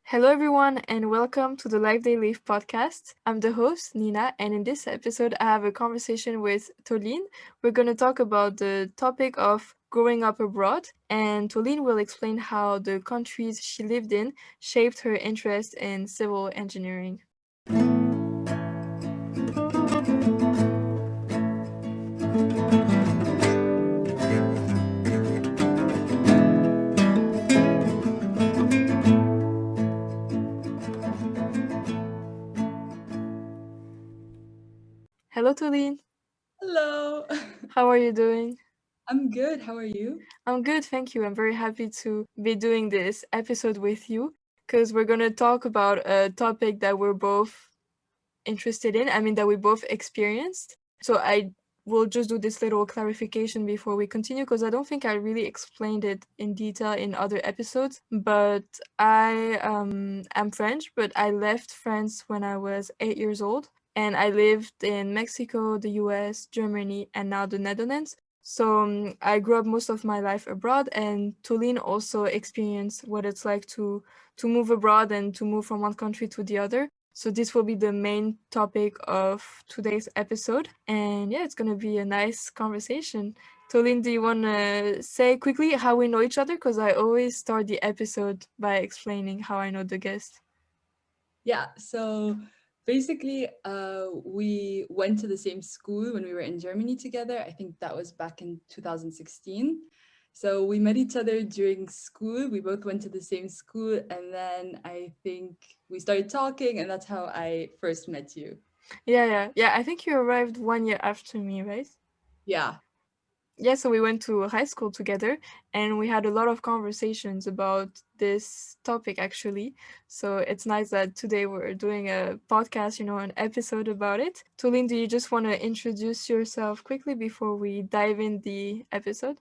Hello, everyone, and welcome to the Life They Live podcast. I'm the host, Nina, and in this episode, I have a conversation with Toleen. We're going to talk about the topic of growing up abroad, and Toleen will explain how the countries she lived in shaped her interest in civil engineering. Hello, Toleen. Hello. How are you doing? I'm good. How are you? I'm good, thank you. I'm very happy to be doing this episode with you because we're going to talk about a topic that we're both interested in, that we both experienced. So I will just do this little clarification before we continue because I don't think I really explained it in detail in other episodes. But I am French, but I left France when I was 8 years old. And I lived in Mexico, the US, Germany, and now the Netherlands. So I grew up most of my life abroad, and Tulin also experienced what it's like to move abroad and to move from one country to the other. So this will be the main topic of today's episode. And yeah, it's going to be a nice conversation. Tolin, do you want to say quickly how we know each other? Because I always start the episode by explaining how I know the guest. Yeah, so basically, we went to the same school when we were in Germany together. I think that was back in 2016. So we met each other during school. We both went to the same school, and then I think we started talking, and that's how I first met you. Yeah. I think you arrived 1 year after me, right? Yeah. Yeah, so we went to high school together and we had a lot of conversations about this topic actually. So it's nice that today we're doing a podcast, an episode about it. Tulin, do you just want to introduce yourself quickly before we dive in the episode?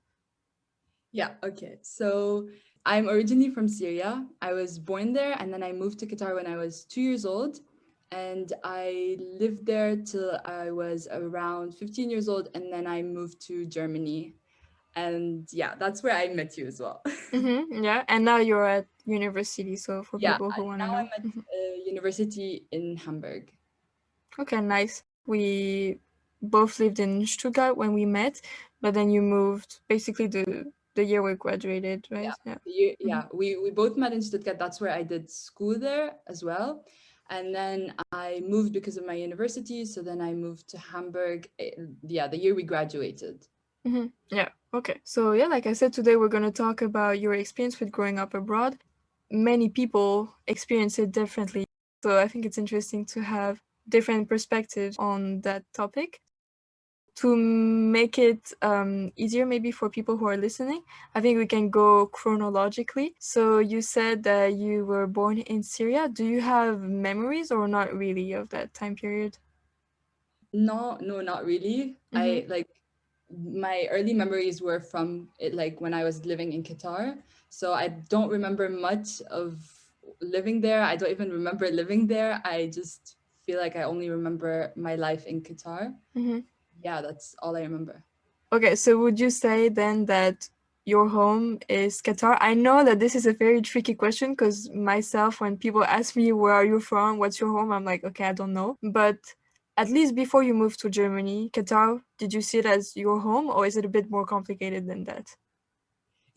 Yeah, okay. So I'm originally from Syria. I was born there and then I moved to Qatar when I was 2 years old. And I lived there till I was around 15 years old. And then I moved to Germany. And yeah, that's where I met you as well. Yeah, and now you're at university, so for Yeah, people who want to now know. I'm at a university in Hamburg. Okay, nice. We both lived in Stuttgart when we met, but then you moved basically the year we graduated, right? Yeah, Yeah. Mhm. we both met in Stuttgart. That's where I did school there as well. And then I moved because of my university. So then I moved to Hamburg. Yeah, the year we graduated. Yeah. Okay. So yeah, like I said, today we're gonna talk about your experience with growing up abroad. Many people experience it differently, so I think it's interesting to have different perspectives on that topic. To make it easier, maybe for people who are listening, I think we can go chronologically. So you said that you were born in Syria. Do you have memories or not really of that time period? No, no, not really. Mm-hmm. I like my early memories were from it like when I was living in Qatar. So I don't remember much of living there. I don't even remember living there. I just feel like I only remember my life in Qatar. Mm-hmm. Yeah, that's all I remember. Okay, so would you say then that your home is Qatar? I know that this is a very tricky question because myself, when people ask me where are you from, what's your home, I'm like, okay, I don't know. But at least before you moved to Germany, Qatar, did you see it as your home or is it a bit more complicated than that?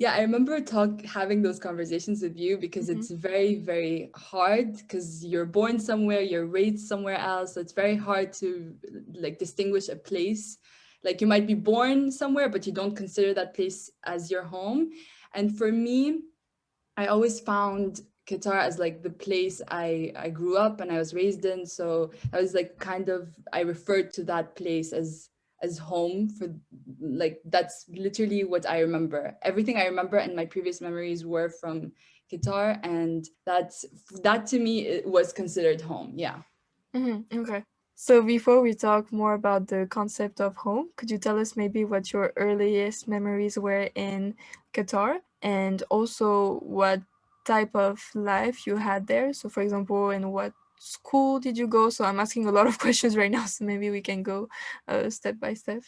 Yeah, I remember having those conversations with you because Mm-hmm. it's very, very hard because you're born somewhere, you're raised somewhere else. So it's very hard to like distinguish a place. Like you might be born somewhere, but you don't consider that place as your home. And for me, I always found Qatar as like the place I grew up and I was raised in. So I was like kind of I referred to that place as home for like that's literally what I remember. Everything I remember and my previous memories were from Qatar, and that to me it was considered home. Yeah. Mm-hmm. Okay. So before we talk more about the concept of home, could you tell us maybe what your earliest memories were in Qatar and also what type of life you had there? So for example, in what school did you go? So I'm asking a lot of questions right now, so maybe we can go step by step.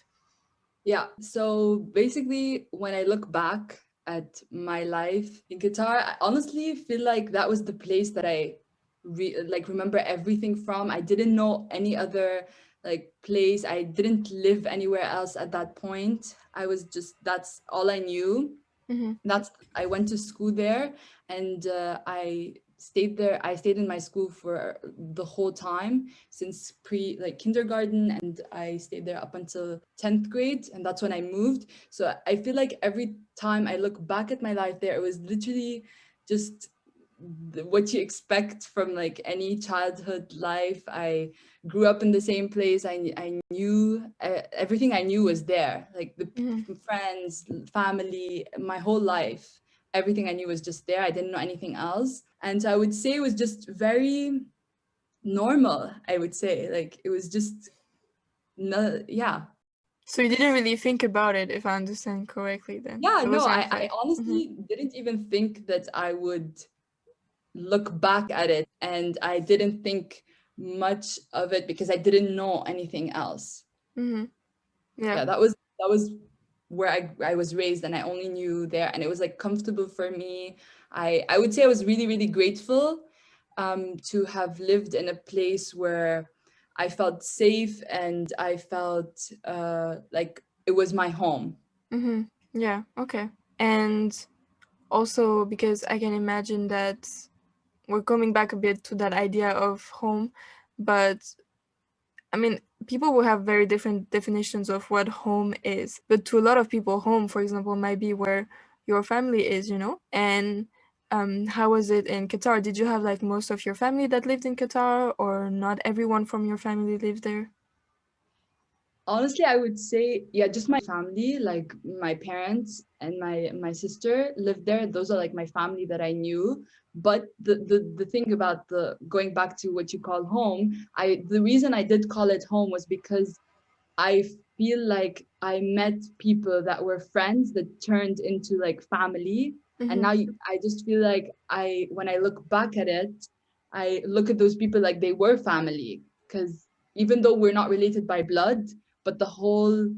Yeah. So basically, when I look back, at my life in Qatar, I honestly feel like that was the place that I remember everything from. I didn't know any other like place. I didn't live anywhere else at that point. I was just, that's all I knew. Mm-hmm. That's, I went to school there, and I stayed there. I stayed in my school for the whole time since pre like kindergarten, and I stayed there up until 10th grade, and that's when I moved. So I feel like every time I look back at my life there, it was literally just what you expect from like any childhood life. I grew up in the same place. I knew everything I knew was there, like the Mm-hmm. friends, family, my whole life. Everything I knew was just there. I didn't know anything else. And so I would say it was just very normal, I would say. Like it was just, no, yeah. So you didn't really think about it, if I understand correctly. Then Yeah, it no, was kind of I like, mm-hmm. honestly didn't even think that I would look back at it, and I didn't think much of it because I didn't know anything else. Mm-hmm. Yeah. Yeah, that was where I was raised, and I only knew there, and it was like comfortable for me. I would say I was really, really grateful to have lived in a place where I felt safe, and I felt like it was my home. Mm-hmm. Yeah. Okay. And also because I can imagine that we're coming back a bit to that idea of home, but I mean, people will have very different definitions of what home is. But to a lot of people, home, for example, might be where your family is, you know? And how was it in Qatar? Did you have like most of your family that lived in Qatar, or not everyone from your family lived there? Honestly, I would say, yeah, just my family, like my parents and my sister lived there. Those are like my family that I knew. But the thing about the going back to what you call home, the reason I did call it home was because I feel like I met people that were friends that turned into like family. And Mm-hmm. now I just feel like when I look back at it, I look at those people like they were family. Because even though we're not related by blood, but the whole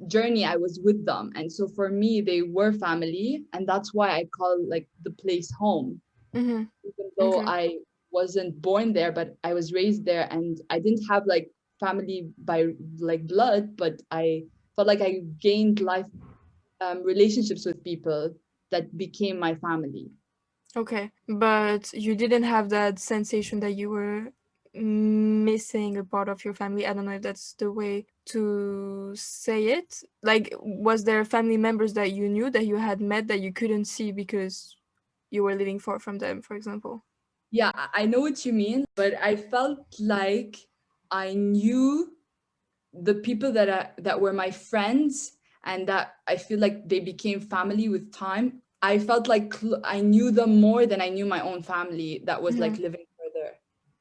journey I was with them. And so for me, they were family. And that's why I call like the place home, Mm-hmm. even though Okay. I wasn't born there, but I was raised there, and I didn't have like family by like blood, but I felt like I gained life relationships with people that became my family. Okay. But you didn't have that sensation that you were missing a part of your family. I don't know if that's the way to say it. Like, was there family members that you knew that you had met that you couldn't see because you were living far from them, for example? Yeah, I know what you mean, but I felt like I knew the people that were my friends, and that I feel like they became family with time. I felt like I knew them more than I knew my own family that was Mm-hmm. like living further.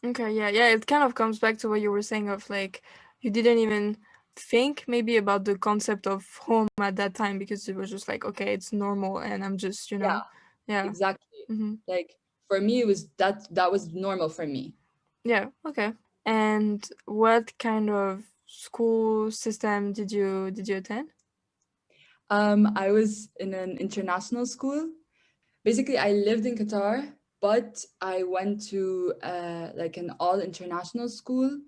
Okay, yeah, yeah. It kind of comes back to what you were saying of like you didn't even think maybe about the concept of home at that time because it was just like, okay, it's normal and I'm just, Yeah, yeah. exactly. Mm-hmm. Like for me, it was that was normal for me. Yeah, okay. And what kind of school system did you attend? I was in an international school. Basically, I lived in Qatar, but I went to like an all international school.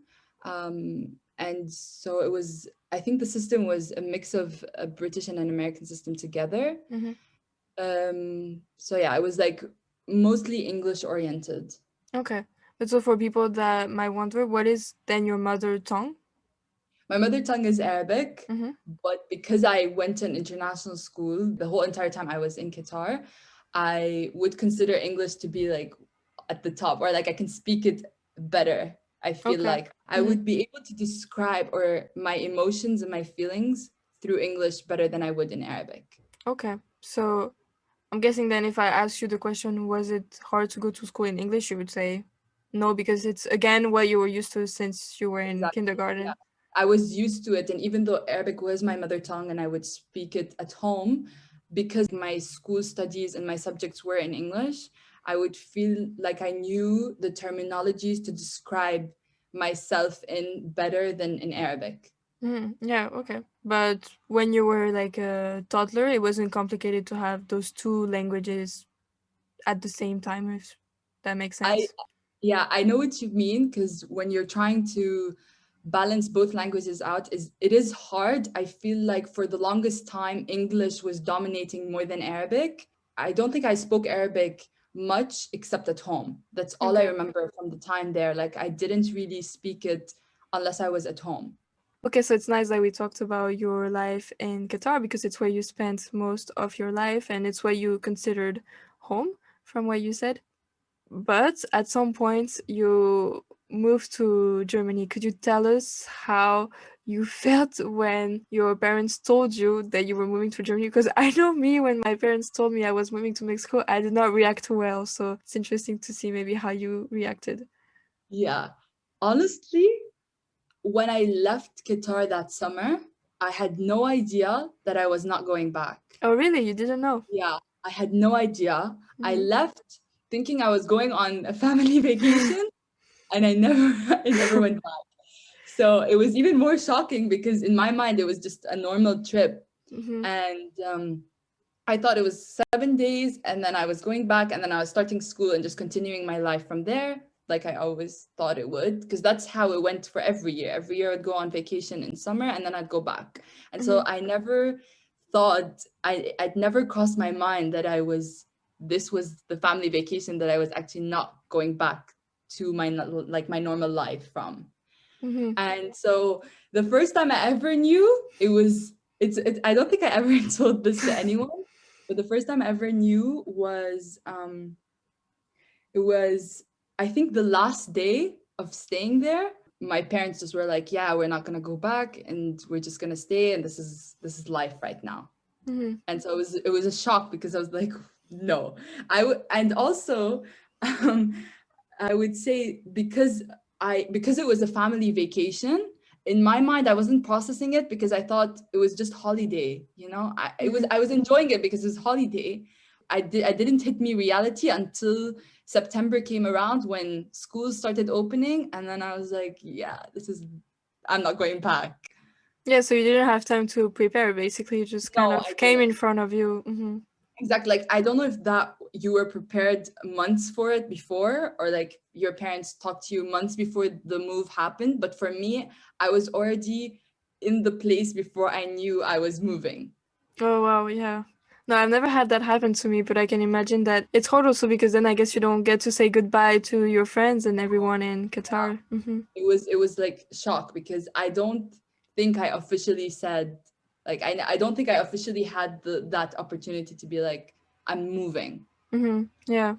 And so it was, I think the system was a mix of a British and an American system together. Mm-hmm. So yeah, it was like mostly English oriented. Okay. But so for people that might wonder, what is then your mother tongue? My mother tongue is Arabic, Mm-hmm. but because I went to an international school the whole entire time I was in Qatar, I would consider English to be like at the top, or like I can speak it better. I feel Okay. like I Mm-hmm. would be able to describe or my emotions and my feelings through English better than I would in Arabic. Okay. So I'm guessing then if I asked you the question, was it hard to go to school in English, you would say no, because it's again what you were used to since you were in Exactly. Yeah. kindergarten. I was used to it. And even though Arabic was my mother tongue and I would speak it at home, because my school studies and my subjects were in English, I would feel like I knew the terminologies to describe myself in better than in Arabic. Mm, yeah, okay. But when you were like a toddler, it wasn't complicated to have those two languages at the same time, if that makes I sense. Yeah, I know what you mean, because when you're trying to balance both languages out, it is hard. I feel like for the longest time English was dominating more than Arabic. I don't think I spoke Arabic much except at home. That's all I Okay. remember from the time there. Like I didn't really speak it unless I was at home. Okay, so it's nice that we talked about your life in Qatar because it's where you spent most of your life and it's where you considered home, from what you said. But at some point, you moved to Germany. Could you tell us how you felt when your parents told you that you were moving to Germany? Because I know me, when my parents told me I was moving to Mexico, I did not react well. So it's interesting to see maybe how you reacted. Yeah. Honestly, when I left Qatar that summer, I had no idea that I was not going back. Oh, really? You didn't know? Yeah, I had no idea. I Mm-hmm. left thinking I was going on a family vacation, and I never I never went back. So it was even more shocking because in my mind it was just a normal trip. Mm-hmm. And I thought it was 7 days, and then I was going back, and then I was starting school and just continuing my life from there, like I always thought it would, because that's how it went for every year. Every year I'd go on vacation in summer, and then I'd go back. And Mm-hmm. so I never thought, I'd never crossed my mind that this was the family vacation that I was actually not going back to my normal life from. Mm-hmm. And so the first time I ever knew, it's I don't think I ever told this to anyone, but the first time I ever knew was it was, I think, the last day of staying there. My parents just were like, yeah, we're not going to go back, and we're just going to stay, and this is life right now. Mm-hmm. And so it was a shock because I was like, no. And also I would say, because it was a family vacation, in my mind I wasn't processing it because I thought it was just holiday, Mm-hmm. I was enjoying it because it was holiday. I didn't hit me reality until September came around, when schools started opening, and then I was like, yeah, I'm not going back. Yeah, so you didn't have time to prepare. Basically, it just kind No, I of came didn't. in front of you. Mm-hmm. Exactly. Like, I don't know if that you were prepared months for it before, or like your parents talked to you months before the move happened. But for me, I was already in the place before I knew I was moving. Oh wow, yeah. No, I've never had that happen to me, but I can imagine that it's hard also because then I guess you don't get to say goodbye to your friends and everyone in Qatar. Mm-hmm. It was like shock, because I don't think I officially said, like, I don't think I officially had that opportunity to be like, I'm moving. Mm-hmm. Yeah.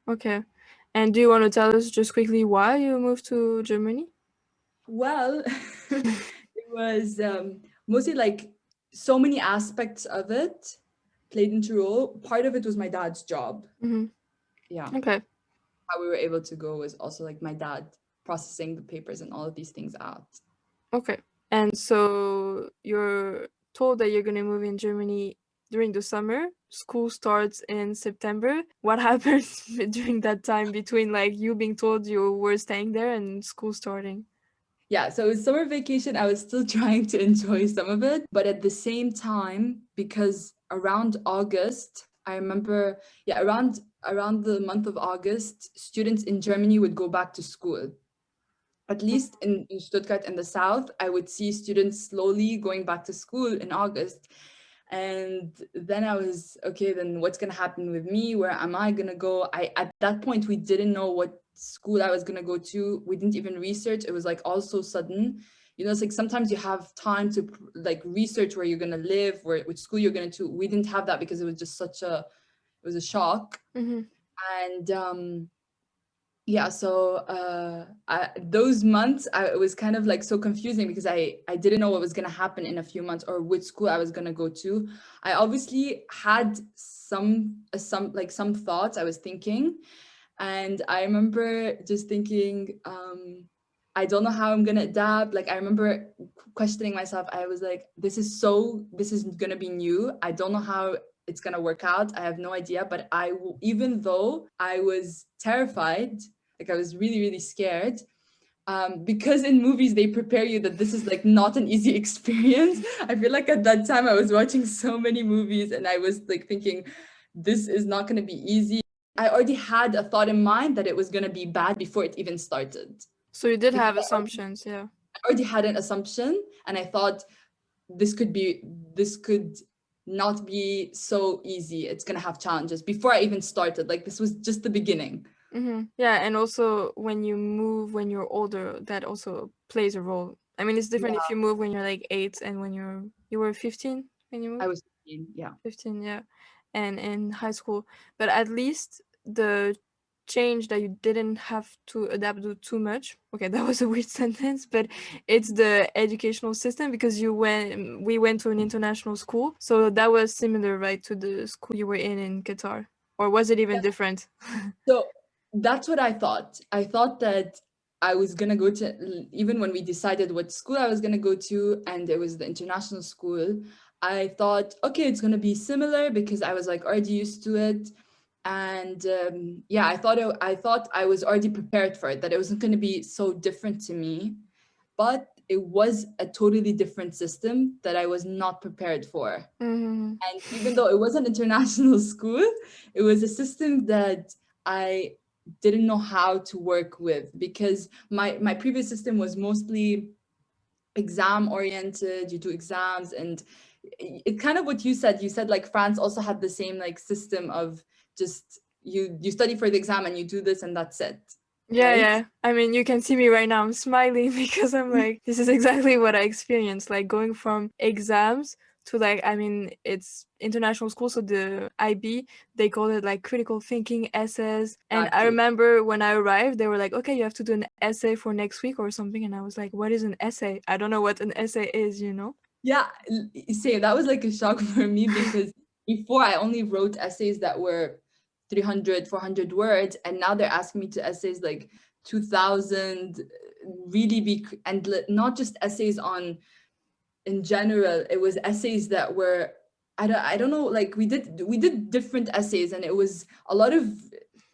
Okay. And do you want to tell us just quickly why you moved to Germany? Well, it was mostly like, so many aspects of it played into role. Part of it was my dad's job. Mm-hmm. Yeah. Okay. How we were able to go was also like my dad processing the papers and all of these things out. Okay. And so you're told that you're gonna move in Germany during the summer. School starts in September. What happens during that time between like you being told you were staying there and school starting? Yeah, so it was summer vacation. I was still trying to enjoy some of it, but at the same time, because around August, I remember, yeah, around the month of August, students in Germany would go back to school. At least in Stuttgart in the south, I would see students slowly going back to school in August. And then I was, okay, then what's going to happen with me? Where am I going to go? At that point, we didn't know what school I was going to go to. We didn't even research. It was like all so sudden. It's like sometimes you have time to like research where you're going to live, which school you're going to. We didn't have that because it was just it was a shock. Mm-hmm. And yeah, so those months, it was kind of like so confusing because I didn't know what was going to happen in a few months, or which school I was going to go to. I obviously had some thoughts I was thinking, and I remember just thinking, I don't know how I'm going to adapt. Like, I remember questioning myself. I was like, this is going to be new. I don't know how it's going to work out. I have no idea. But even though I was terrified, like I was really, really scared, because in movies they prepare you that this is like not an easy experience. I feel like at that time I was watching so many movies and I was like thinking, this is not going to be easy. I already had a thought in mind that it was going to be bad before it even started. So you did Because have assumptions, yeah. I already had an assumption and I thought this could be, this could not be so easy. It's going to have challenges before I even started. Like this was just the beginning. Yeah, and also when you move when you're older, that also plays a role. I mean, it's different if Yeah, you move when you're like 8 and when you were 15 when you I moved. was 15. Yeah. 15, yeah. And in high school. But at least the change that you didn't have to adapt to too much. Okay, that was a weird sentence, but it's the educational system because we went to an international school. So that was similar, right, to the school you were in Qatar. Or was it even different? So that's what I thought. I thought that I was gonna go to, even when we decided what school I was gonna go to, and it was the international school, I thought, okay, it's gonna be similar because I was like already used to it. And yeah, I thought I was already prepared for it, that it wasn't gonna be so different to me. But it was a totally different system that I was not prepared for. Mm-hmm. And even though it was an international school, it was a system that I didn't know how to work with because my previous system was mostly exam oriented. You do exams and it kind of what you said like France also had the same like system of just you study for the exam and you do this and that's it, Yeah, right? yeah. I mean, you can see me right now. I'm smiling because I'm like, this is exactly what I experienced. Like going from exams to like, I mean, it's international school, so the IB, they call it like critical thinking essays. And I Exactly. remember when I arrived, they were like, okay, you have to do an essay for next week or something. And I was like, what is an essay? I don't know what an essay is, you know? Yeah, same. That was like a shock for me because before I only wrote essays that were 300, 400 words, and now they're asking me to essays like 2000, really big, and not just essays on in general. It was essays that were I don't know, like we did different essays and it was a lot of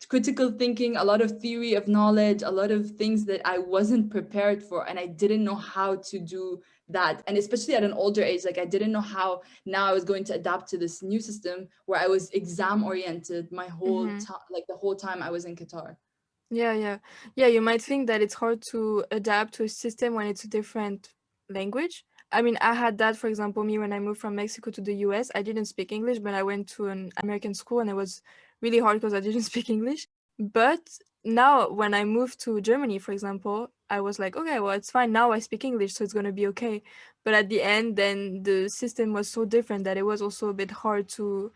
critical thinking, a lot of theory of knowledge, a lot of things that I wasn't prepared for and I didn't know how to do that. And especially at an older age, like I didn't know how now I was going to adapt to this new system where I was exam oriented my whole Mm-hmm. time, like the whole time I was in Qatar. Yeah, yeah. Yeah, you might think that it's hard to adapt to a system when it's a different language. I mean, I had that, for example, me when I moved from Mexico to the US, I didn't speak English, but I went to an American school and it was really hard because I didn't speak English. But now when I moved to Germany, for example, I was like, okay, well, it's fine. Now I speak English, so it's going to be okay. But at the end, then the system was so different that it was also a bit hard to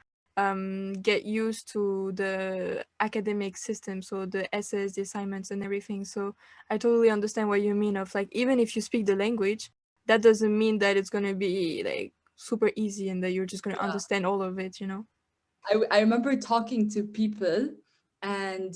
get used to the academic system, so the essays, the assignments, and everything. So I totally understand what you mean. Of like, even if you speak the language, that doesn't mean that it's gonna be like super easy and that you're just gonna Yeah. understand all of it. You know? I remember talking to people and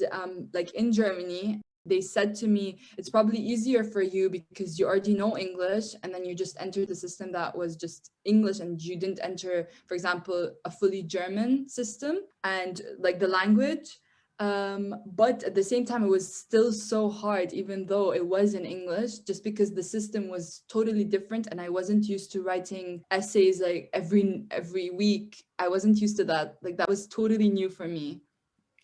like in Germany, they said to me, it's probably easier for you because you already know English and then you just entered the system that was just English and you didn't enter, for example, a fully German system and like the language. But at the same time, it was still so hard, even though it was in English, just because the system was totally different, and I wasn't used to writing essays like every week. I wasn't used to that. Like that was totally new for me.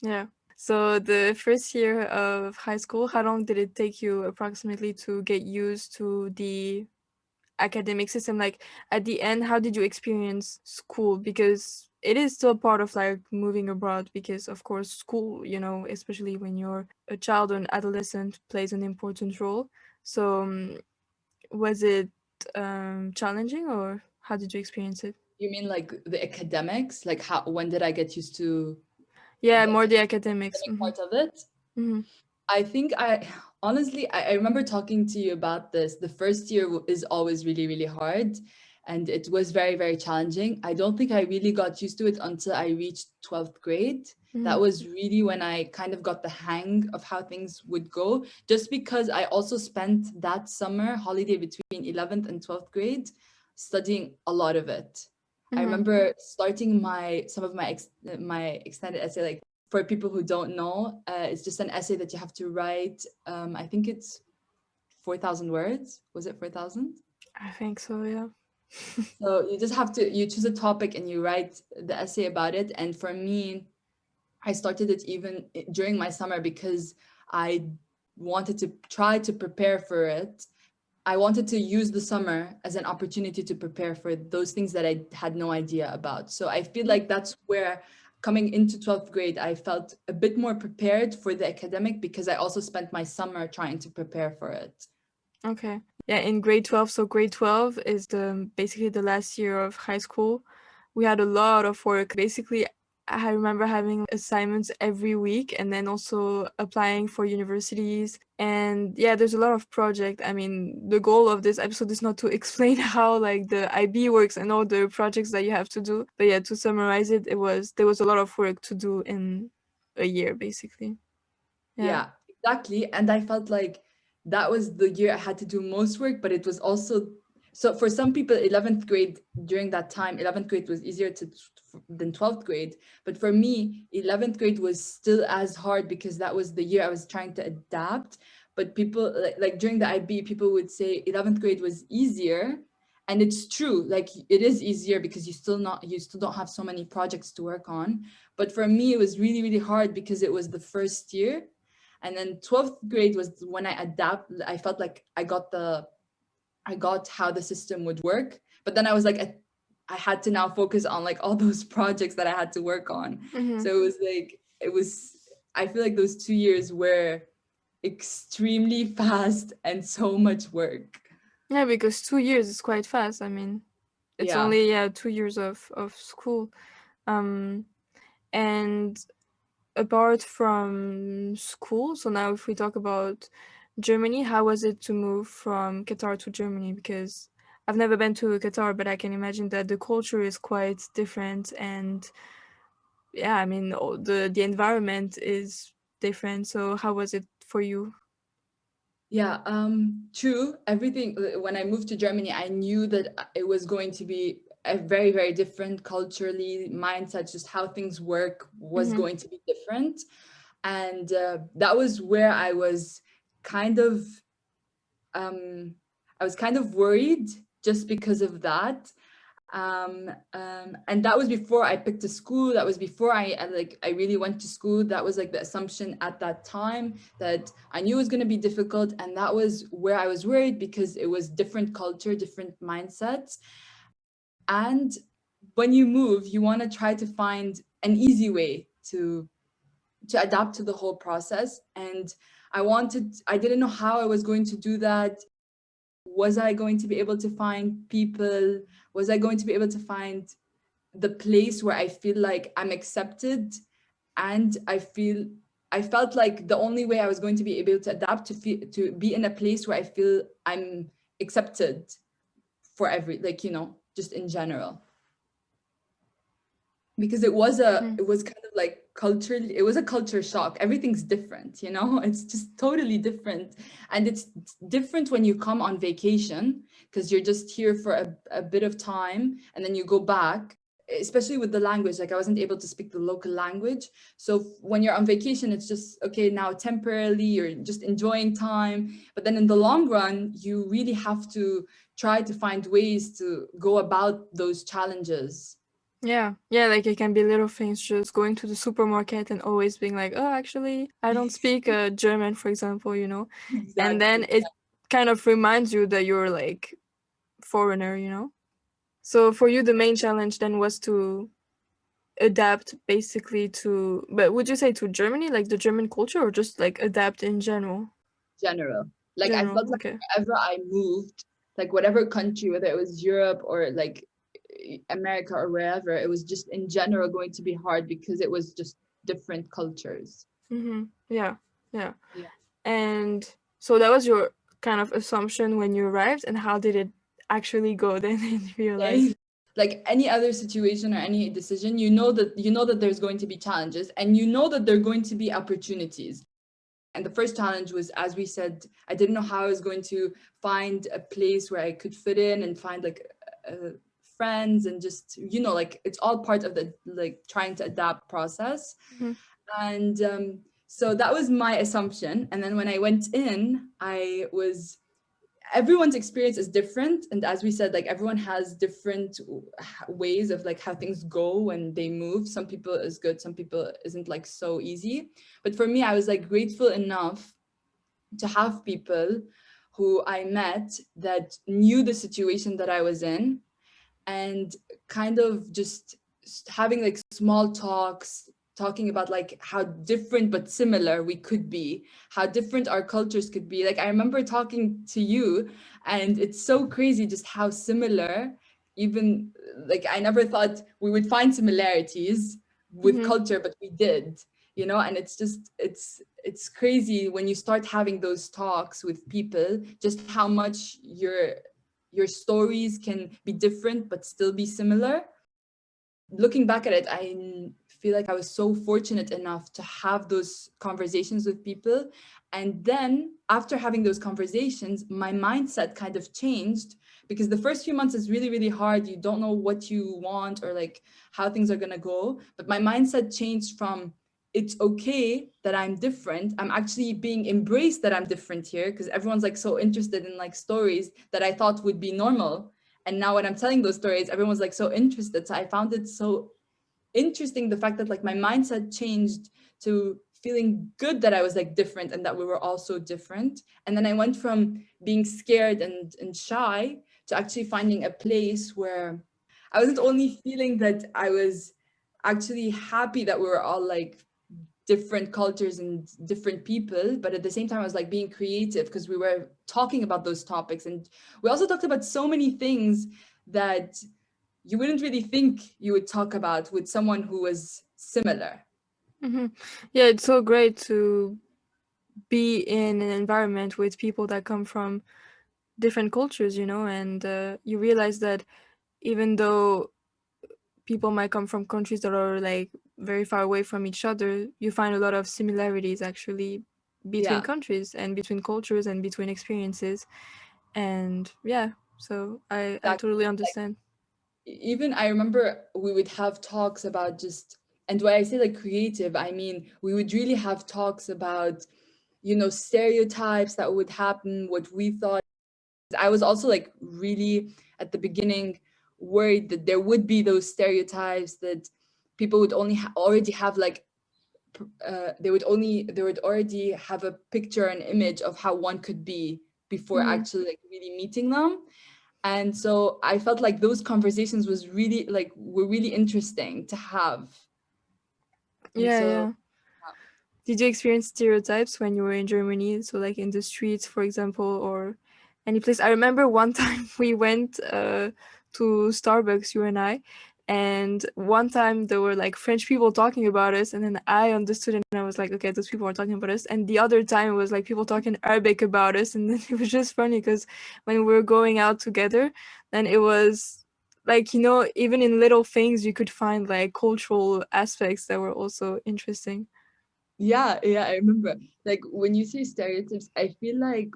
Yeah. So the first year of high school, how long did it take you approximately to get used to the academic system? Like at the end, how did you experience school? Because it is still part of like moving abroad, because of course school, you know, especially when you're a child or an adolescent, plays an important role. So was it challenging, or how did you experience it? You mean like the academics? Like how when did I get used to Yeah, the more the academics. academic part of it? Mm-hmm. I think I honestly I remember talking to you about this. The first year is always really, really hard. And it was very, very challenging. I don't think I really got used to it until I reached 12th grade. Mm-hmm. That was really when I kind of got the hang of how things would go. Just because I also spent that summer holiday between 11th and 12th grade studying a lot of it. I Mm-hmm. remember starting some of my extended essay, like for people who don't know, it's just an essay that you have to write. I think it's 4,000 words. Was it 4,000? I think so, yeah. So you just have to, you choose a topic and you write the essay about it. And for me, I started it even during my summer because I wanted to try to prepare for it. I wanted to use the summer as an opportunity to prepare for those things that I had no idea about. So I feel like that's where, coming into 12th grade, I felt a bit more prepared for the academic because I also spent my summer trying to prepare for it. Okay. Yeah, in grade 12, so grade 12 is basically the last year of high school. We had a lot of work. Basically, I remember having assignments every week and then also applying for universities. And yeah, there's a lot of project. I mean, the goal of this episode is not to explain how like the IB works and all the projects that you have to do. But yeah, to summarize it, there was a lot of work to do in a year basically. Yeah. Yeah, exactly. And I felt like that was the year I had to do most work, but it was also, so for some people, 11th grade during that time, 11th grade was easier than 12th grade. But for me, 11th grade was still as hard because that was the year I was trying to adapt. But people like during the IB, people would say 11th grade was easier. And it's true, like it is easier because you still don't have so many projects to work on. But for me, it was really, really hard because it was the first year. And then 12th grade was when I felt like I got how the system would work. But then I was like, I had to now focus on like all those projects that I had to work on. Mm-hmm. So I feel like those 2 years were extremely fast and so much work. Yeah, because 2 years is quite fast. I mean, it's Yeah. only 2 years of school. Um, and apart from school, so now if we talk about Germany, how was it to move from Qatar to Germany? Because I've never been to Qatar, but I can imagine that the culture is quite different, and yeah, I mean the environment is different. So how was it for you? Yeah, true. Everything, when I moved to Germany, I knew that it was going to be a very, very different culturally mindset, just how things work was Mm-hmm. going to be different. And that was where kind of, um, I was kind of worried just because of that. And that was before I picked a school. That was before I really went to school. That was like the assumption at that time that I knew it was going to be difficult. And that was where I was worried because it was different culture, different mindsets. And when you move, you want to try to find an easy way to adapt to the whole process. And I didn't know how I was going to do that. Was I going to be able to find people? Was I going to be able to find the place where I feel like I'm accepted? And I felt like the only way I was going to be able to adapt to be in a place where I feel I'm accepted for like, just in general. Because it was kind of like culturally, it was a culture shock. Everything's different, it's just totally different. And it's different when you come on vacation because you're just here for a bit of time and then you go back, especially with the language. Like I wasn't able to speak the local language. So when you're on vacation, it's just, okay, now temporarily you're just enjoying time. But then in the long run, you really have to try to find ways to go about those challenges. Yeah, yeah, like it can be little things, just going to the supermarket and always being like, oh, actually, I don't speak German, for example, and then Exactly. it kind of reminds you that you're like foreigner. So for you, the main challenge then was to adapt basically but would you say to Germany, like the German culture, or just like adapt in general? General. Like I General, felt like okay. wherever I moved, like whatever country, whether it was Europe or like America or wherever, it was just in general going to be hard because it was just different cultures. Mm-hmm. Yeah, yeah. Yeah. And so that was your kind of assumption when you arrived, and how did it actually go then in real life? Like any other situation or any decision, you know that there's going to be challenges and you know that there are going to be opportunities. And the first challenge was, as we said, I didn't know how I was going to find a place where I could fit in and find like friends and just, like it's all part of the like trying to adapt process. Mm-hmm. And so that was my assumption. And then when I went in, I was everyone's experience is different, and as we said, like everyone has different ways of like how things go when they move. Some people is good, some people isn't like so easy. But for me, I was like grateful enough to have people who I met that knew the situation that I was in, and kind of just having like small talks, talking about like how different but similar we could be, how different our cultures could be. Like I remember talking to you, and it's so crazy just how similar, even like I never thought we would find similarities with Mm-hmm. culture, but we did, you know. And it's just it's crazy when you start having those talks with people, just how much your stories can be different but still be similar. Looking back at it, I feel like I was so fortunate enough to have those conversations with people. And then after having those conversations, my mindset kind of changed, because the first few months is really, really hard. You don't know what you want or like how things are going to go. But my mindset changed from it's okay that I'm different. I'm actually being embraced that I'm different here, because everyone's like so interested in like stories that I thought would be normal. And now when I'm telling those stories, everyone's like so interested. So I found it so interesting, the fact that like my mindset changed to feeling good that I was like different and that we were all so different. And then I went from being scared and shy to actually finding a place where I wasn't only feeling that I was actually happy that we were all like different cultures and different people, but at the same time I was like being creative because we were talking about those topics. And we also talked about so many things that you wouldn't really think you would talk about with someone who was similar. Mm-hmm. Yeah, it's so great to be in an environment with people that come from different cultures, you know, and you realize that even though people might come from countries that are like very far away from each other, you find a lot of similarities actually between Yeah, countries and between cultures and between experiences. And yeah, so I exactly. totally Like understand. even I remember we would have talks about just, and when I say like creative, I mean we would really have talks about, you know, stereotypes that would happen, what we thought. I was also like really at the beginning worried that there would be those stereotypes, that people would only already have like they would already have a picture, an image of how one could be before Hmm. actually like really meeting them. And so I felt like those conversations was really like were really interesting to have. And Yeah, so yeah. Did you experience stereotypes when you were in Germany? So, like in the streets, for example, or any place? I remember one time we went to Starbucks, you and I, and one time there were like French people talking about us, and then I understood and I was like, okay, those people are talking about us. And the other time it was like people talking Arabic about us, and then it was just funny because when we were going out together, then it was like, you know, even in little things you could find like cultural aspects that were also interesting. yeah, yeah, I remember. Like when you say stereotypes, I feel like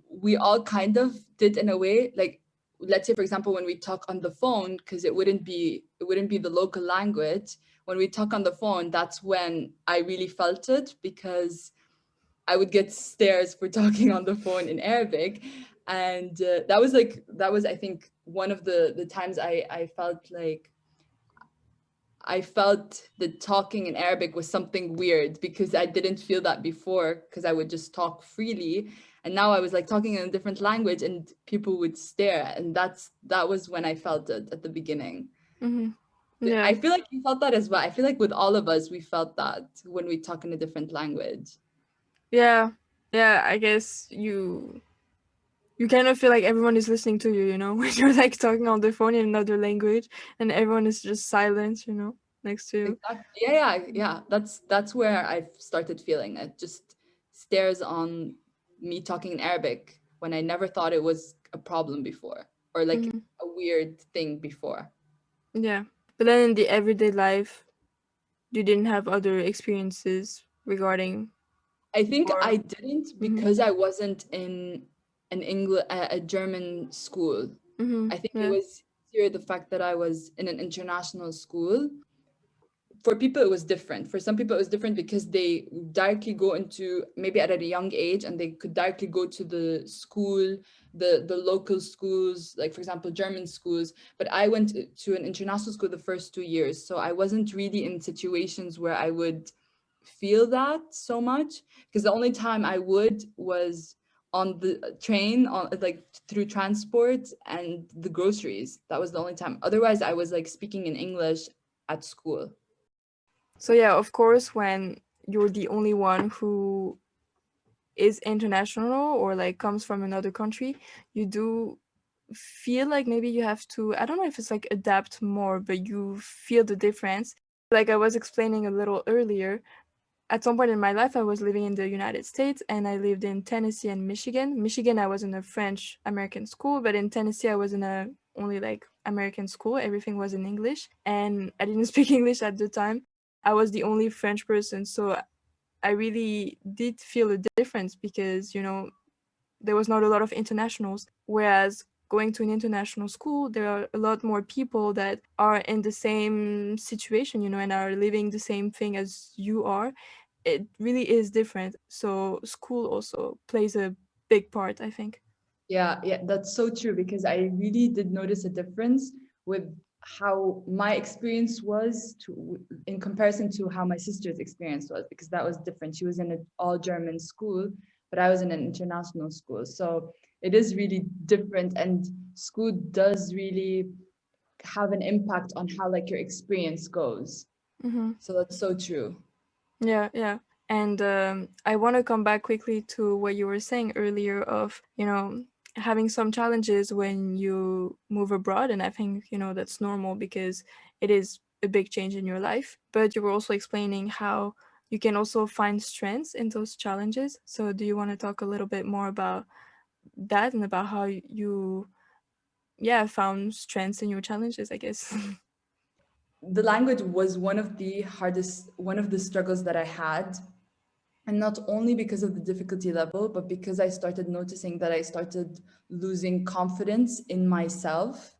we all kind of did in a way. Like let's say for example when we talk on the phone, because it wouldn't be the local language. When we talk on the phone, that's when I really felt it, because I would get stares for talking on the phone in Arabic. And that was I think one of the times I felt that talking in Arabic was something weird, because I didn't feel that before, because I would just talk freely. And now I was like talking in a different language and people would stare. And that was when I felt it at the beginning. Mhm. I Yeah. feel like you felt that as well. I feel like with all of us, we felt that when we talk in a different language. Yeah. Yeah, I guess you kind of feel like everyone is listening to you, you know, when you're like talking on the phone in another language and everyone is just silent, you know, next to you. Exactly. Yeah, yeah, yeah. That's where I've started feeling it. Just stares on me talking in Arabic when I never thought it was a problem before, or like Hmm. a weird thing before. Yeah. But then in the everyday life, you didn't have other experiences regarding I think or I didn't, mm-hmm. because I wasn't in an a German school. Mm-hmm. I think it Yeah. was here the fact that I was in an international school. for people it was different. For some people it was different because they directly go into, maybe at a young age, and they could directly go to the school, the local schools, like for example German schools. But I went to an international school the first 2 years, so I wasn't really in situations where I would feel that so much, because the only time I would was on the train, on like through transport and the groceries. That was the only time. Otherwise I was like speaking in English at school. So yeah, of course, when you're the only one who is international or like comes from another country, you do feel like maybe you have to, I don't know if it's like adapt more, but you feel the difference. Like I was explaining a little earlier, at some point in my life I was living in the United States, and I lived in Tennessee and Michigan. Michigan, I was in a French American school, but in Tennessee I was in a only like American school. Everything was in English, and I didn't speak English at the time. I was the only French person, so I really did feel a difference because, there was not a lot of internationals. Whereas going to an international school, there are a lot more people that are in the same situation, and are living the same thing as you are. It really is different. So school also plays a big part, I think. Yeah, yeah, that's so true, because I really did notice a difference with how my experience was to, in comparison to how my sister's experience was, because that was different. She was in an all German school, but I was in an international school. So it is really different, and school does really have an impact on how like your experience goes. Mm-hmm. So that's so true. Yeah, yeah. And I want to come back quickly to what you were saying earlier of, having some challenges when you move abroad. And I think, that's normal because it is a big change in your life. But you were also explaining how you can also find strengths in those challenges. So do you want to talk a little bit more about that and about how you, yeah, found strengths in your challenges, I guess? The language was one of the struggles that I had. And not only because of the difficulty level, but because I started noticing that I started losing confidence in myself.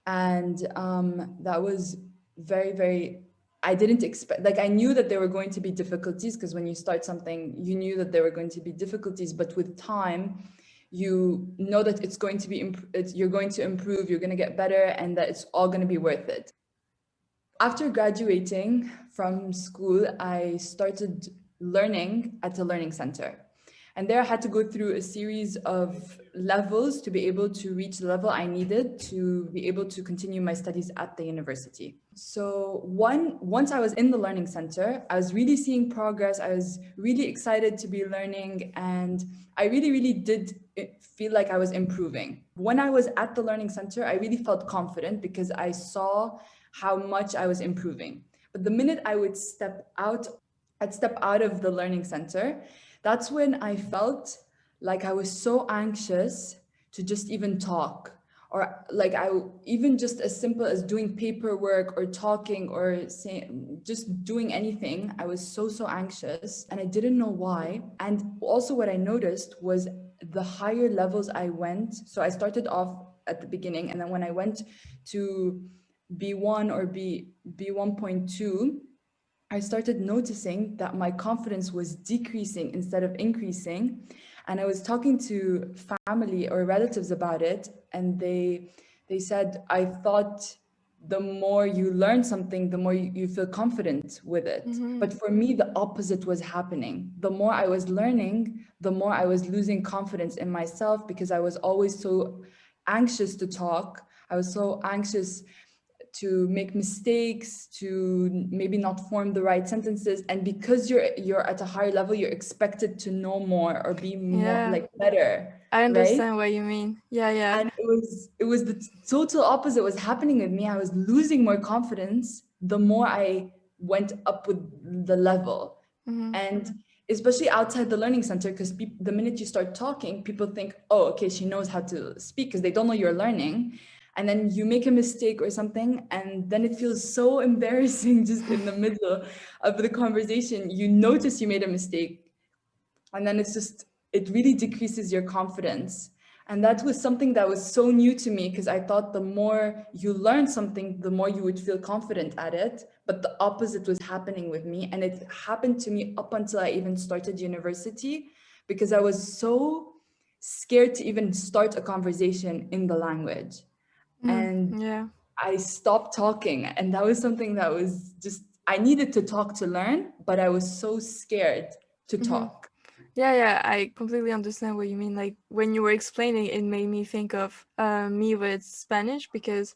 And that was very, very, I didn't expect, like, I knew that there were going to be difficulties, because when you start something, you knew that there were going to be difficulties. But with time, you know that it's going to be, you're going to improve, you're going to get better, and that it's all going to be worth it. After graduating from school, I started learning at a learning center. And there I had to go through a series of levels to be able to reach the level I needed to be able to continue my studies at the university. So once I was in the learning center, I was really seeing progress. I was really excited to be learning, and I really, really did feel like I was improving. When I was at the learning center, I really felt confident because I saw how much I was improving. But the minute I would I'd step out of the learning center, that's when I felt like I was so anxious to just even talk, or like even just as simple as doing paperwork or talking or saying, just doing anything. I was so anxious, and I didn't know why. And also what I noticed was the higher levels I went. So I started off at the beginning, and then when I went to B1 or B1.2, I started noticing that my confidence was decreasing instead of increasing. And I was talking to family or relatives about it, and they said, I thought the more you learn something, the more you feel confident with it. Mm-hmm. But for me, the opposite was happening. The more I was learning, the more I was losing confidence in myself, because I was always so anxious to talk. I was so anxious to make mistakes, to maybe not form the right sentences. And because you're at a higher level, you're expected to know more or be more Yeah, like better, I right? understand what you mean. Yeah, yeah. And it was the total opposite was happening with me. I was losing more confidence the more I went up with the level. Mm-hmm. And especially outside the learning center, because the minute you start talking, people think, oh, okay, she knows how to speak, because they don't know you're learning. And then you make a mistake or something, and then it feels so embarrassing just in the middle of the conversation. You notice you made a mistake, and then it really decreases your confidence. And that was something that was so new to me because I thought the more you learn something, the more you would feel confident at it. But the opposite was happening with me. And it happened to me up until I even started university because I was so scared to even start a conversation in the language. And Yeah. I stopped talking. And that was something that was just, I needed to talk to learn, but I was so scared to talk. Yeah, yeah, I completely understand what you mean. Like when you were explaining, it made me think of me with Spanish because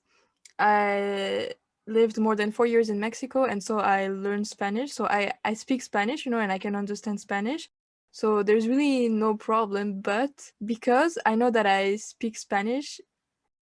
I lived more than 4 years in Mexico, and so I learned Spanish. So I speak Spanish, and I can understand Spanish. So there's really no problem. But because I know that I speak Spanish,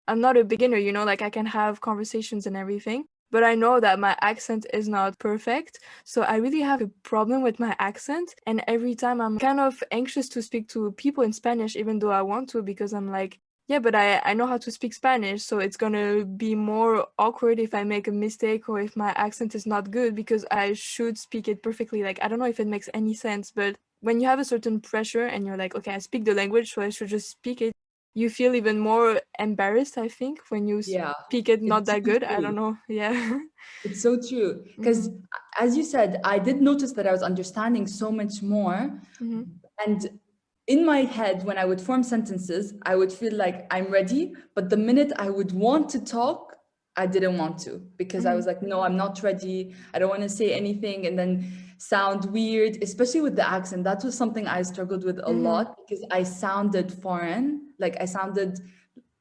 I'm not a beginner, like I can have conversations and everything. But I know that my accent is not perfect. So I really have a problem with my accent. And every time I'm kind of anxious to speak to people in Spanish, even though I want to, because I'm like, yeah, but I know how to speak Spanish. So it's going to be more awkward if I make a mistake or if my accent is not good because I should speak it perfectly. Like, I don't know if it makes any sense, but when you have a certain pressure and you're like, okay, I speak the language, so I should just speak it, you feel even more embarrassed, I think, when you Yeah, speak it not it's that so good. I don't true. know. Yeah. It's so true. Because Mhm. as you said, I did notice that I was understanding so much more. Mhm. And in my head, when I would form sentences, I would feel like I'm ready. But the minute I would want to talk, I didn't want to because I Mhm. was like, no, I'm not ready. I don't want to say anything and then sound weird, especially with the accent. That was something I struggled with a Mhm. lot because I sounded foreign. Like I sounded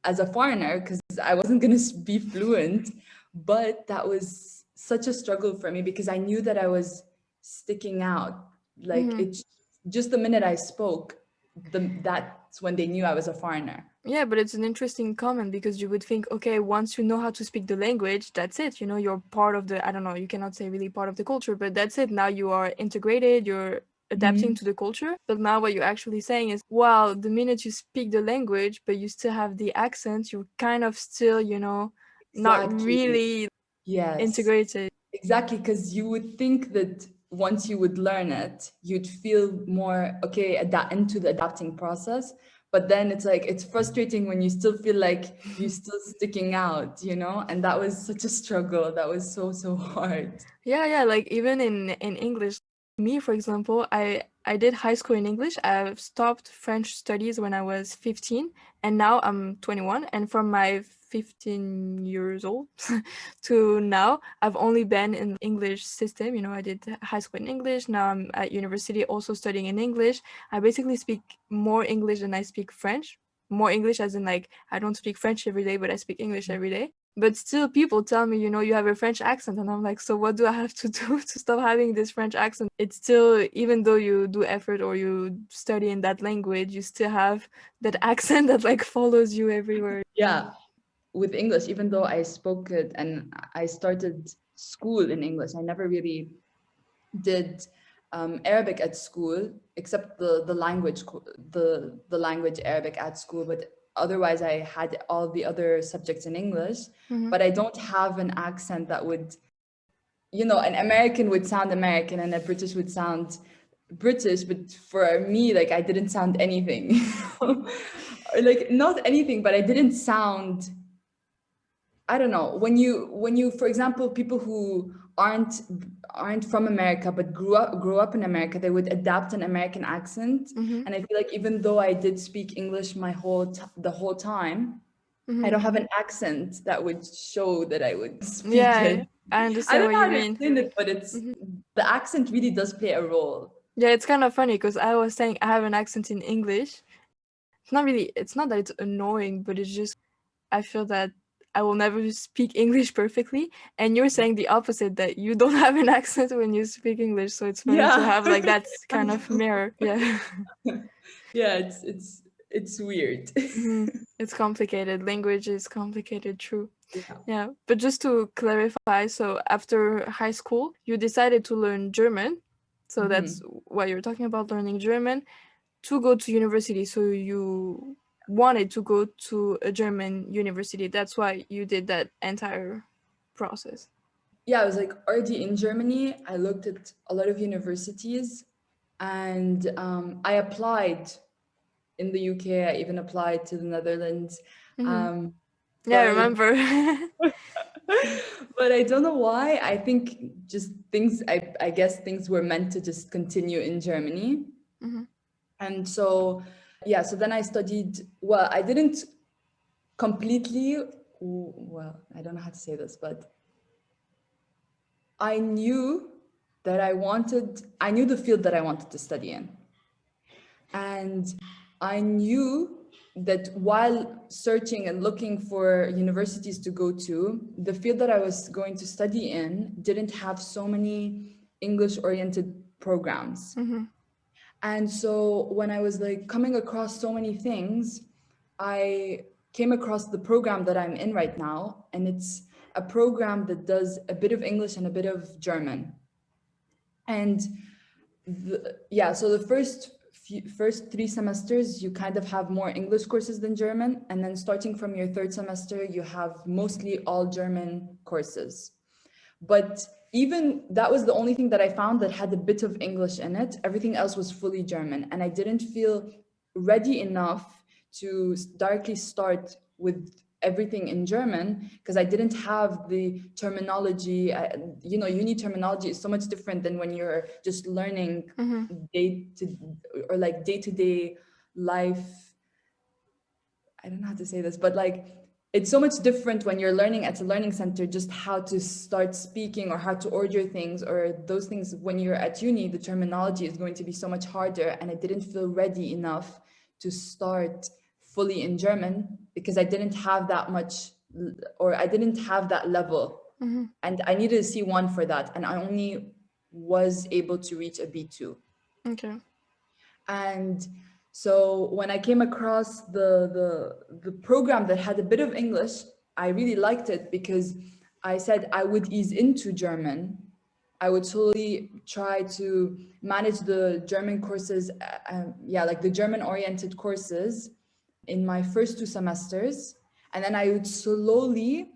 as a foreigner because I wasn't going to be fluent. But that was such a struggle for me because I knew that I was sticking out. Like Mhm. it's just the minute I spoke, that's when they knew I was a foreigner. Yeah, but it's an interesting comment because you would think, okay, once you know how to speak the language, that's it. You're part of the, I don't know, you cannot say really part of the culture, but that's it. Now you are integrated, you're adapting Mhm. to the culture. But now what you're actually saying is, wow, the minute you speak the language, but you still have the accent, you're kind of still, not Exactly. really Yes. integrated. Exactly, because you would think that once you would learn it, you'd feel more okay into the adapting process. But then it's like it's frustrating when you still feel like you're still sticking out, And that was such a struggle. That was so, so hard. Yeah, yeah, like even in English, me for example, I did high school in English. I stopped French studies when I was 15 and now I'm 21, and from my 15 years old to now I've only been in English system. I did high school in English. Now I'm at university also studying in English. I basically speak more English than I speak French. More English as in like I don't speak French every day, but I speak English every day. But still, people tell me, you have a French accent. And I'm like, so what do I have to do to stop having this French accent? It's still, even though you do effort or you study in that language, you still have that accent that like follows you everywhere. Yeah, with English, even though I spoke it and I started school in English, I never really did Arabic at school, except the language the language Arabic at school. But otherwise, I had all the other subjects in English. Hmm. But I don't have an accent that would, an American would sound American and a British would sound British. But for me, like I didn't sound anything, or like not anything, but I didn't sound. I don't know, when you for example, people who aren't from America but grew up in America, they would adapt an American accent. Hmm. And I feel like even though I did speak English the whole time, I Hmm. don't have an accent that would show that I would speak Yeah, it. I I understand don't what know you how to mean. explain it, but it's Hmm. the accent really does play a role. Yeah, it's kind of funny because I was saying I have an accent in English. It's not that it's annoying, but it's just I feel that I will never speak English perfectly. And you're saying the opposite, that you don't have an accent when you speak English. So it's funny to Yeah. have like that I kind of know. mirror. Yeah. Yeah, it's weird. Hmm. It's complicated. Language is complicated, true. Yeah. Yeah. But just to clarify, so after high school, you decided to learn German. So that's Mhm. what you're talking about, learning German to go to university. So you wanted to go to a German university. That's why you did that entire process. Yeah, I was like already in Germany. I looked at a lot of universities and I applied in the UK. I even applied to the Netherlands. Mm-hmm. Um, Yeah, I but remember. but I don't know why. I think just things, I guess things were meant to just continue in Germany. Mm-hmm. And so, yeah, so then I studied, well, I didn't completely, well, I don't know how to say this, but I knew I knew the field that I wanted to study in. And I knew that while searching and looking for universities to go to, the field that I was going to study in didn't have so many English oriented programs. Mm-hmm. And so when I was like coming across so many things, I came across the program that I'm in right now, and it's a program that does a bit of English and a bit of German. And yeah, so the first 3 semesters, you kind of have more English courses than German, and then starting from your third semester, you have mostly all German courses. But even that was the only thing that I found that had a bit of English in it. Everything else was fully German, and I didn't feel ready enough to directly start with everything in German because I didn't have the terminology. Uni terminology is so much different than when you're just learning Mm-hmm. day to or like day-to-day life. I don't know how to say this, but like it's so much different when you're learning at a learning center just how to start speaking or how to order things or those things. When you're at uni, the terminology is going to be so much harder, and I didn't feel ready enough to start fully in German because I didn't have that much, or I didn't have that level, Mm-hmm. and I needed a C1 for that, and I only was able to reach a B2. Okay. And so when I came across the program that had a bit of English, I really liked it because I said I would ease into German. I would slowly try to manage the German courses, like the German oriented courses in my first 2 semesters. And then I would slowly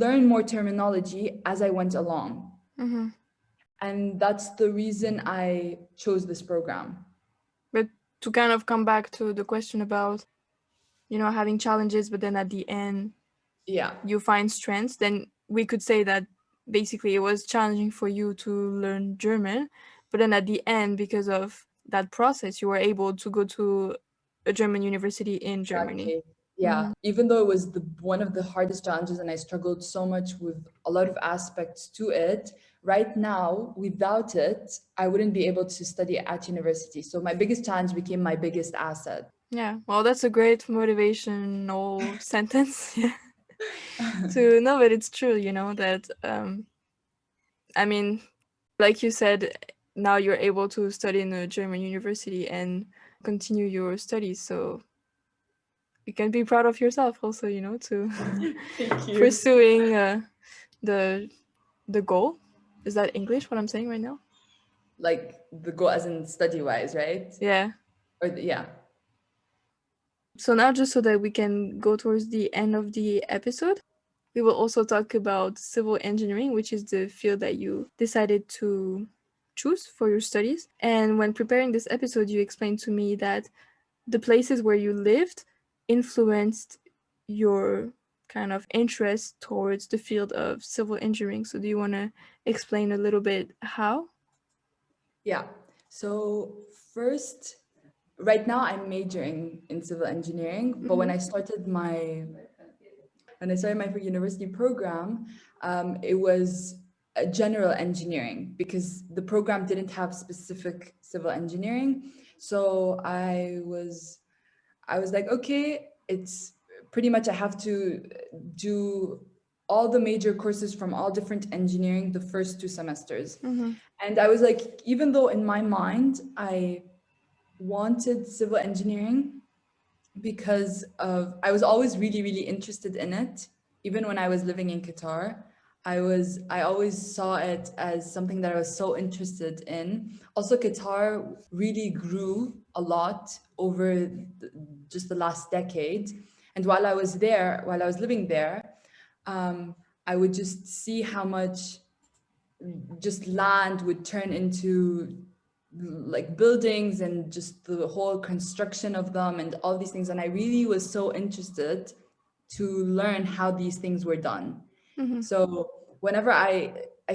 learn more terminology as I went along. Mm-hmm. And that's the reason I chose this program. But to kind of come back to the question about, having challenges, but then at the end Yeah, you find strengths, then we could say that basically it was challenging for you to learn German, but then at the end, because of that process, you were able to go to a German university in Germany. exactly. Yeah, Mm-hmm. even though it was the one of the hardest challenges and I struggled so much with a lot of aspects to it, right now, without it, I wouldn't be able to study at university. So my biggest challenge became my biggest asset. Yeah, well, that's a great motivational sentence. Yeah. To know that it's true, that I mean, like you said, now you're able to study in a German university and continue your studies. So you can be proud of yourself also, to Thank you. pursuing the the goal. Is that English, what I'm saying right now? Like the goal as in study wise, right? Yeah. Yeah. So now, just so that we can go towards the end of the episode, we will also talk about civil engineering, which is the field that you decided to choose for your studies. And when preparing this episode, you explained to me that the places where you lived influenced your kind of interest towards the field of civil engineering. So do you want to explain a little bit how? Yeah. So first, right now I'm majoring in civil engineering, but Mm-hmm. when I started my university program, it was a general engineering because the program didn't have specific civil engineering. So I was like, okay, it's pretty much I have to do all the major courses from all different engineering the first 2 semesters. Mm-hmm. And I was like, even though in my mind I wanted civil engineering because of I was always really, really interested in it. Even when I was living in Qatar, I always saw it as something that I was so interested in. Also, Qatar really grew a lot over just the last decade. And while I was living there, I would just see how much just land would turn into like buildings and just the whole construction of them and all these things. And I really was so interested to learn how these things were done. Mm-hmm. So whenever I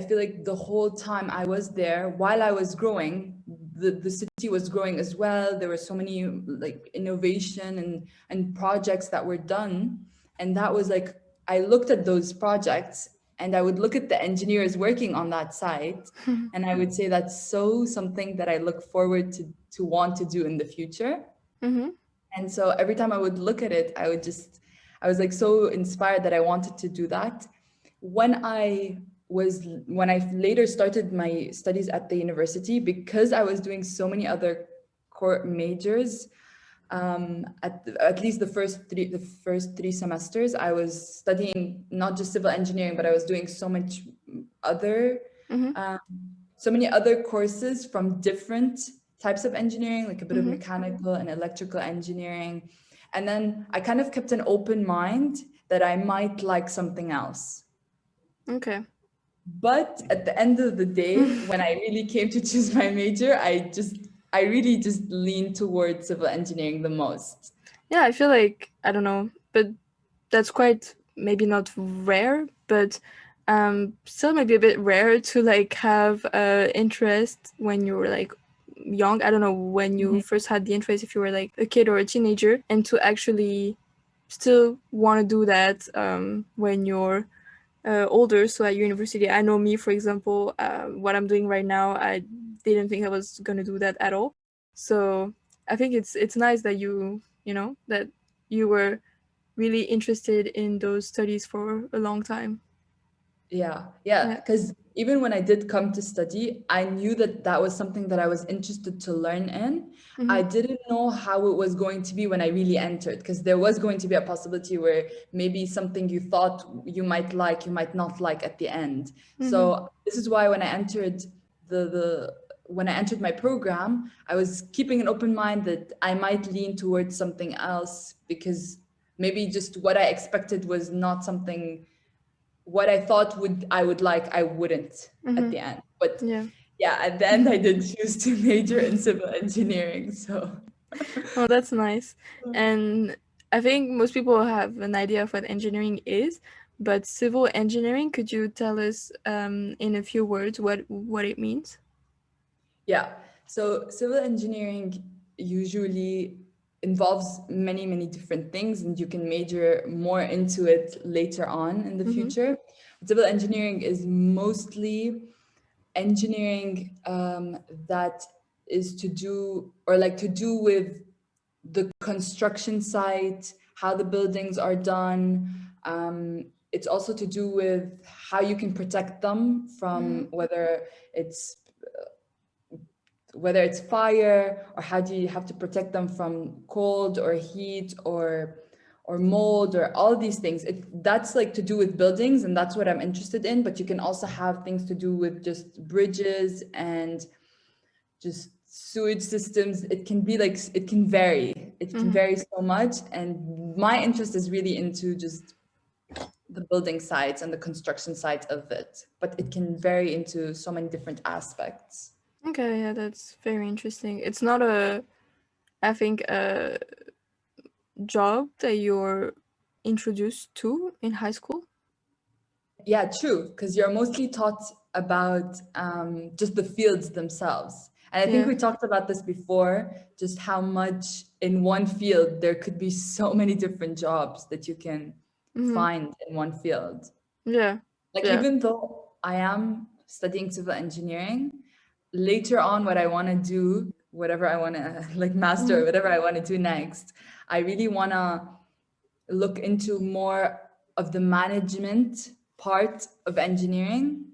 feel like the whole time I was there, while I was growing, the city was growing as well. There were so many like innovation and projects that were done. And that was like, I looked at those projects and I would look at the engineers working on that site, and I would say that's so something that I look forward to want to do in the future. Mm-hmm. And so every time I would look at it, I was like so inspired that I wanted to do that. When I later started my studies at the university, because I was doing so many other core majors, at least the first three semesters, I was studying not just civil engineering, but I was doing other Mm-hmm. um, so many other courses from different types of engineering, like a bit of Mm-hmm. mechanical and electrical engineering. And then I kind of kept an open mind that I might like something else. Okay. But at the end of the day, when I really came to choose my major, I really just leaned towards civil engineering the most. Yeah, I feel like, I don't know, but that's quite maybe not rare, but still maybe a bit rare to like have interest when you were like young. I don't know when you Mhm. first had the interest, if you were like a kid or a teenager, and to actually still want to do that when you're older. So at university, I know me, for example, what I'm doing right now, I didn't think I was gonna do that at all. So I think it's nice that you know that you were really interested in those studies for a long time. Yeah, Yeah. because even when I did come to study, I knew that that was something that I was interested to learn in. Mm-hmm. I didn't know how it was going to be when I really entered, because there was going to be a possibility where maybe something you thought you might like, you might not like at the end. Mm-hmm. So this is why when I entered the when I entered my program, I was keeping an open mind that I might lean towards something else, because maybe just what I expected was not something what I thought I would like, I wouldn't at Mm-hmm. the end. But Yeah. yeah, at the end I did choose to major in civil engineering. So Oh, that's nice. And I think most people have an idea of what engineering is, but civil engineering, could you tell us in a few words what it means? yeah, so civil engineering usually involves many different things, and you can major more into it later on in the Mm-hmm. future. Civil engineering is mostly engineering that is to do or like to do with the construction site, how the buildings are done. It's also to do with how you can protect them Mm-hmm. from it's whether it's fire, or how do you have to protect them from cold or heat or mold or all these things. That's like to do with buildings, and that's what I'm interested in. But you can also have things to do with just bridges and just sewage systems. It can be like it can vary. It can Mm-hmm. vary so much, and my interest is really into just the building sites and the construction side of it. But it can vary into so many different aspects. Okay, yeah, that's very interesting. It's not I think, a job that you're introduced to in high school. Yeah, true, because you're mostly taught about just the fields themselves. And I think Yeah. we talked about this before, just how much in one field there could be so many different jobs that you can Mm-hmm. find in one field. Yeah. Like, Yeah. even though I am studying civil engineering, later on, what I want to do, whatever I want to like master, Mm-hmm. whatever I want to do next, I really want to look into more of the management part of engineering,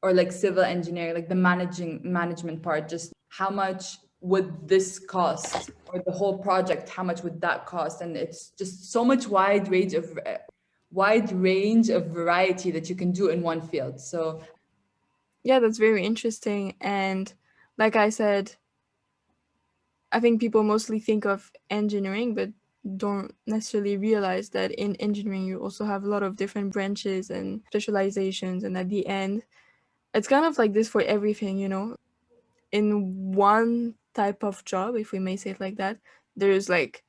or like civil engineering, like the management part. Just how much would this cost, or the whole project, how much would that cost? And it's just so much wide range of variety that you can do in one field. So Yeah, that's very interesting. And like I said, I think people mostly think of engineering, but don't necessarily realize that in engineering you also have a lot of different branches and specializations. And at the end, it's kind of like this for everything, you know? in one type of job, if we may say it like that, there's like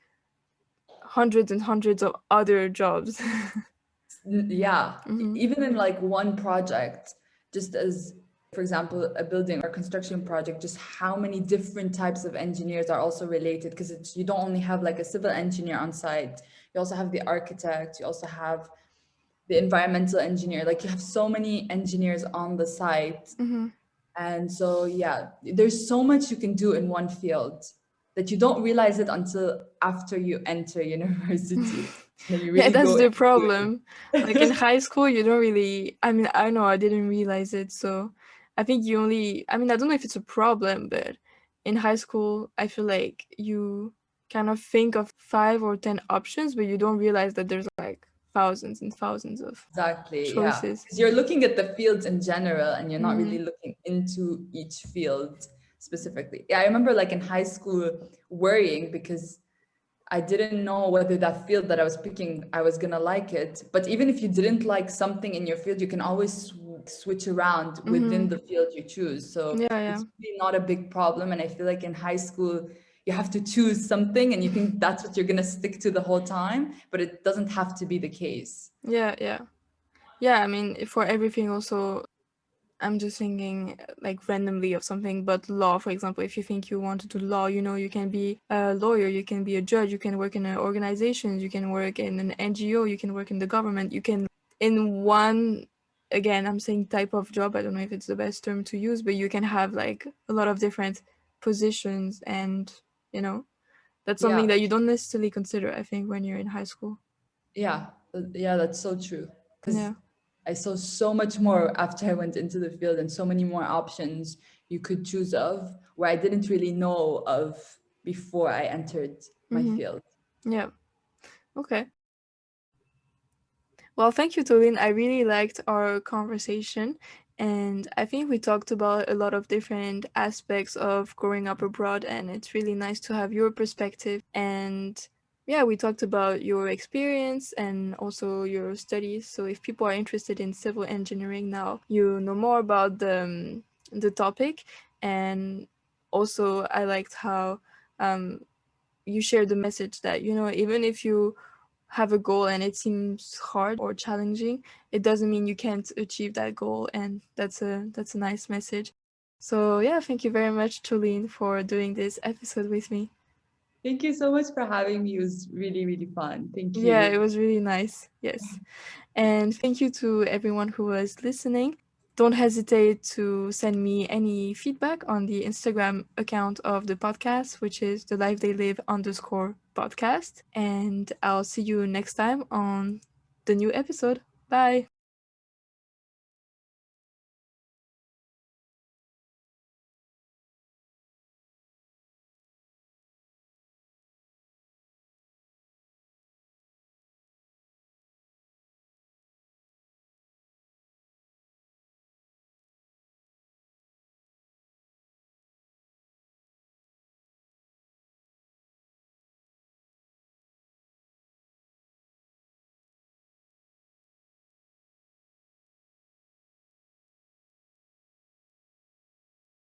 hundreds and hundreds of other jobs. Yeah, Mm-hmm. even in like one project, just as for example a building or construction project, just how many different types of engineers are also related, because it's, you don't only have like a civil engineer on site, you also have the architect, you also have the environmental engineer, like you have so many engineers on the site. Mm-hmm. And so yeah, there's so much you can do in one field that you don't realize it until after you enter university, then you Yeah, really that's go the into problem. Like in it. high school, you don't really, I mean, I know I didn't realize it, so I think you only, I mean, I don't know if it's a problem, but in high school, I feel like you kind of think of 5 or 10 options, but you don't realize that there's like thousands and thousands of Exactly, yeah. choices. Because you're looking at the fields in general and you're not Mm-hmm. really looking into each field specifically. Yeah, I remember like in high school worrying because I didn't know whether that field that I was picking, I was gonna like it. But even if you didn't like something in your field, you can always switch around within Mm-hmm. the field you choose. So Yeah, yeah. it's really not a big problem. And I feel like in high school, you have to choose something and you think that's what you're gonna stick to the whole time, but it doesn't have to be the case. Yeah, yeah. Yeah, I mean, for everything also, I'm just thinking like randomly of something, but law, for example, if you think you want to do law, you can be a lawyer, you can be a judge, you can work in an organization, you can work in an NGO, you can work in the government, you can, in one, again, I'm saying type of job, I don't know if it's the best term to use, but you can have like a lot of different positions, and, you know, that's something Yeah, that you don't necessarily consider, I think, when you're in high school. yeah, yeah, that's so true. Because Yeah. I saw so much more after I went into the field and so many more options you could choose of where I didn't really know of before I entered my Mm-hmm. field. Yeah. Okay. Well, thank you, Toleen. I really liked our conversation. And I think we talked about a lot of different aspects of growing up abroad. And it's really nice to have your perspective. And yeah, we talked about your experience and also your studies. So if people are interested in civil engineering now, you know more about the topic. And also, I liked how um, you shared the message that, even if you have a goal and it seems hard or challenging, it doesn't mean you can't achieve that goal, and that's a nice message. So yeah, thank you very much, Toleen, for doing this episode with me. Thank you so much for having me. It was really, really fun. Thank Yeah, it you. was really nice. Yes. And thank you to everyone who was listening. Don't hesitate to send me any feedback on the Instagram account of the podcast, which is the life they live underscore podcast. And I'll see you next time on the new episode. Bye.